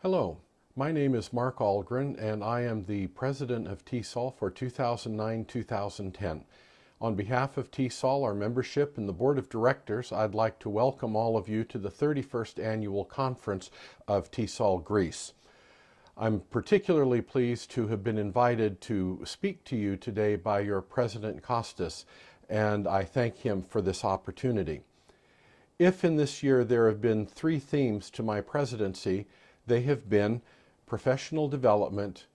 Hello, my name is Mark Algren and I am the President of TESOL for 2009-2010. On behalf of TESOL, our membership, and the Board of Directors, I'd like to welcome all of you to the 31st Annual Conference of TESOL Greece. I'm particularly pleased to have been invited to speak to you today by your President Kostas, and I thank him for this opportunity. If in this year there have been three themes to my presidency, they have been professional development,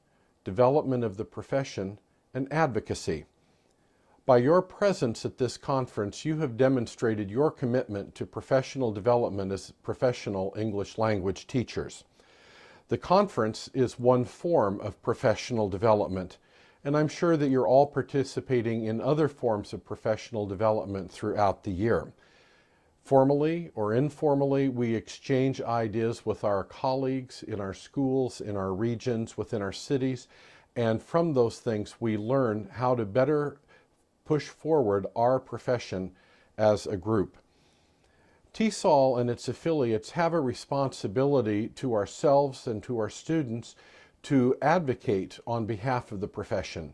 development of the profession, and advocacy. By your presence at this conference, you have demonstrated your commitment to professional development as professional English language teachers. The conference is one form of professional development, and I'm sure that you're all participating in other forms of professional development throughout the year. Formally or informally, we exchange ideas with our colleagues in our schools, in our regions, within our cities, and from those things we learn how to better push forward our profession as a group. TESOL and its affiliates have a responsibility to ourselves and to our students to advocate on behalf of the profession.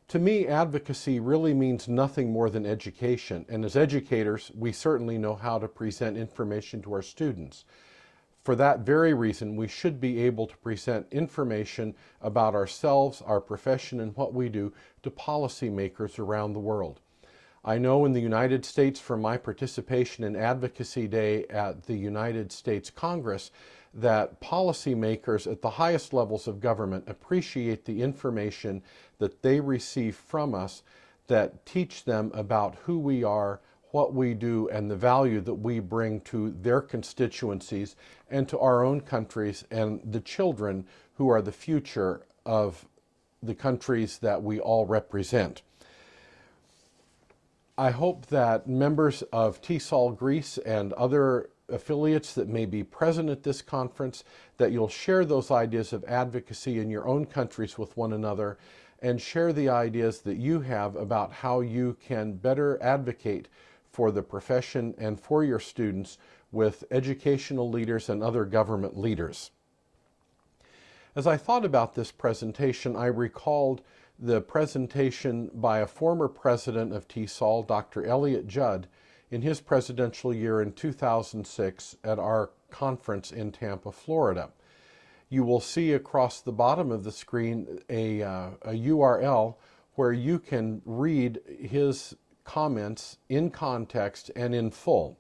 To me, advocacy really means nothing more than education, and as educators, we certainly know how to present information to our students. For that very reason, we should be able to present information about ourselves, our profession, and what we do to policymakers around the world. I know in the United States, from my participation in Advocacy Day at the United States Congress, that policymakers at the highest levels of government appreciate the information that they receive from us that teach them about who we are, what we do, and the value that we bring to their constituencies and to our own countries and the children who are the future of the countries that we all represent. I hope that members of TESOL Greece and other affiliates that may be present at this conference, that you'll share those ideas of advocacy in your own countries with one another and share the ideas that you have about how you can better advocate for the profession and for your students with educational leaders and other government leaders. As I thought about this presentation, I recalled the presentation by a former president of TESOL, Dr. Elliot Judd, in his presidential year in 2006 at our conference in Tampa, Florida. You will see across the bottom of the screen a URL where you can read his comments in context and in full.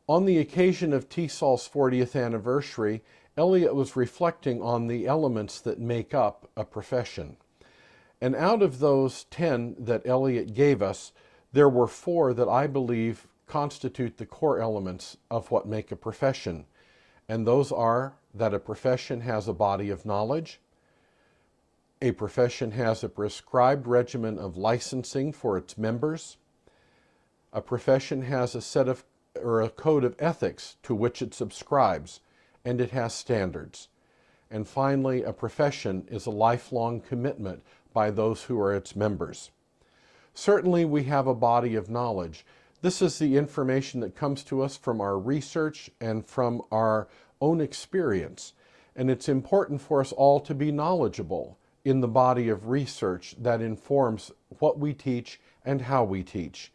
On the occasion of TESOL's 40th anniversary, Elliot was reflecting on the elements that make up a profession. And out of those 10 that Elliot gave us, there were 4 that I believe constitute the core elements of what make a profession. And those are that a profession has a body of knowledge, a profession has a prescribed regimen of licensing for its members, a profession has a set of or a code of ethics to which it subscribes, and it has standards. And finally, a profession is a lifelong commitment by those who are its members. Certainly we have a body of knowledge. This is the information that comes to us from our research and from our own experience. And it's important for us all to be knowledgeable in the body of research that informs what we teach and how we teach.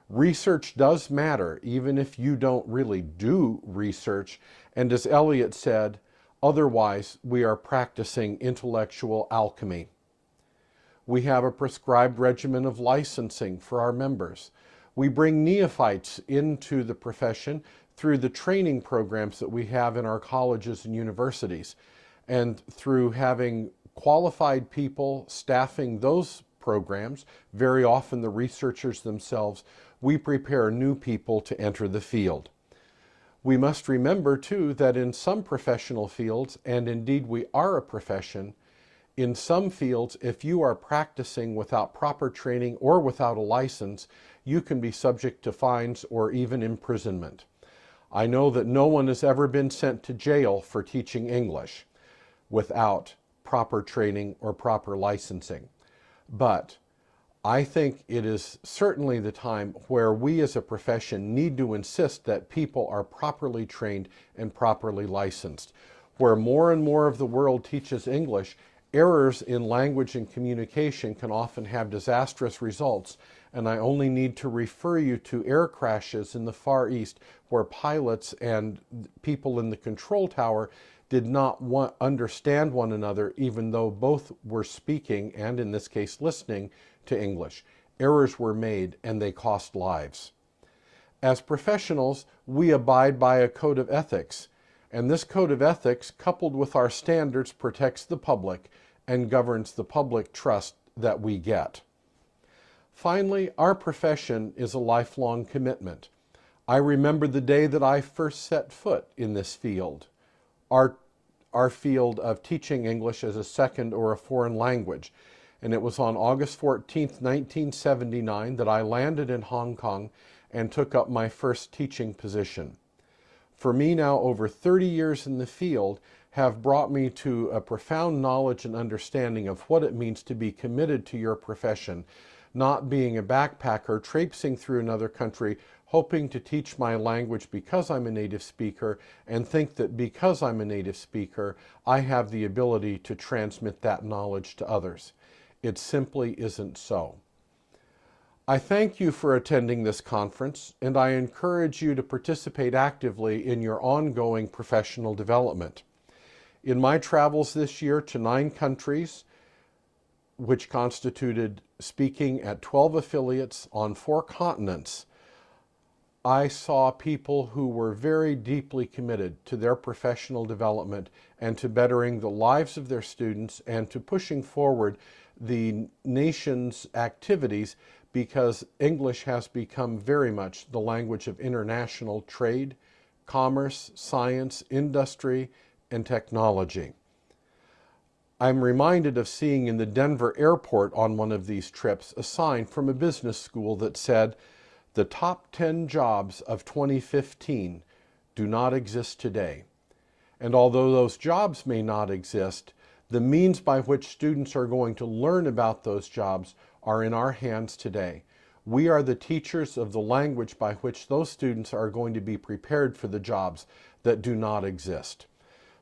Research does matter, even if you don't really do research. And as Elliot said, otherwise we are practicing intellectual alchemy. We have a prescribed regimen of licensing for our members. We bring neophytes into the profession through the training programs that we have in our colleges and universities, and through having qualified people staffing those programs, very often the researchers themselves, we prepare new people to enter the field. We must remember too that in some professional fields, and indeed we are a profession, in some fields, if you are practicing without proper training or without a license, you can be subject to fines or even imprisonment. I know that no one has ever been sent to jail for teaching English without proper training or proper licensing. But I think it is certainly the time where we as a profession need to insist that people are properly trained and properly licensed. Where more and more of the world teaches English, errors in language and communication can often have disastrous results, and I only need to refer you to air crashes in the Far East where pilots and people in the control tower did not understand one another even though both were speaking, and in this case listening, to English. Errors were made and they cost lives. As professionals, we abide by a code of ethics, and this code of ethics, coupled with our standards, protects the public and governs the public trust that we get. Finally, our profession is a lifelong commitment. I remember the day that I first set foot in this field, our field of teaching English as a second or a foreign language. And it was on August 14th, 1979 that I landed in Hong Kong and took up my first teaching position. For me now, over 30 years in the field have brought me to a profound knowledge and understanding of what it means to be committed to your profession, not being a backpacker traipsing through another country hoping to teach my language because I'm a native speaker and think that because I'm a native speaker, I have the ability to transmit that knowledge to others. It simply isn't so. I thank you for attending this conference, and I encourage you to participate actively in your ongoing professional development. In my travels this year to 9 countries, which constituted speaking at 12 affiliates on 4 continents, I saw people who were very deeply committed to their professional development and to bettering the lives of their students and to pushing forward the nation's activities, because English has become very much the language of international trade, commerce, science, industry, and technology. I'm reminded of seeing in the Denver airport on one of these trips a sign from a business school that said, "The top 10 jobs of 2015 do not exist today." And although those jobs may not exist, the means by which students are going to learn about those jobs are in our hands today. We are the teachers of the language by which those students are going to be prepared for the jobs that do not exist.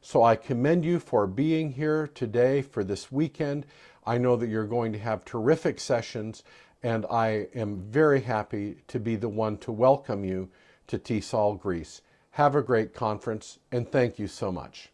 So I commend you for being here today for this weekend. I know that you're going to have terrific sessions, and I am very happy to be the one to welcome you to TESOL Greece. Have a great conference, and thank you so much.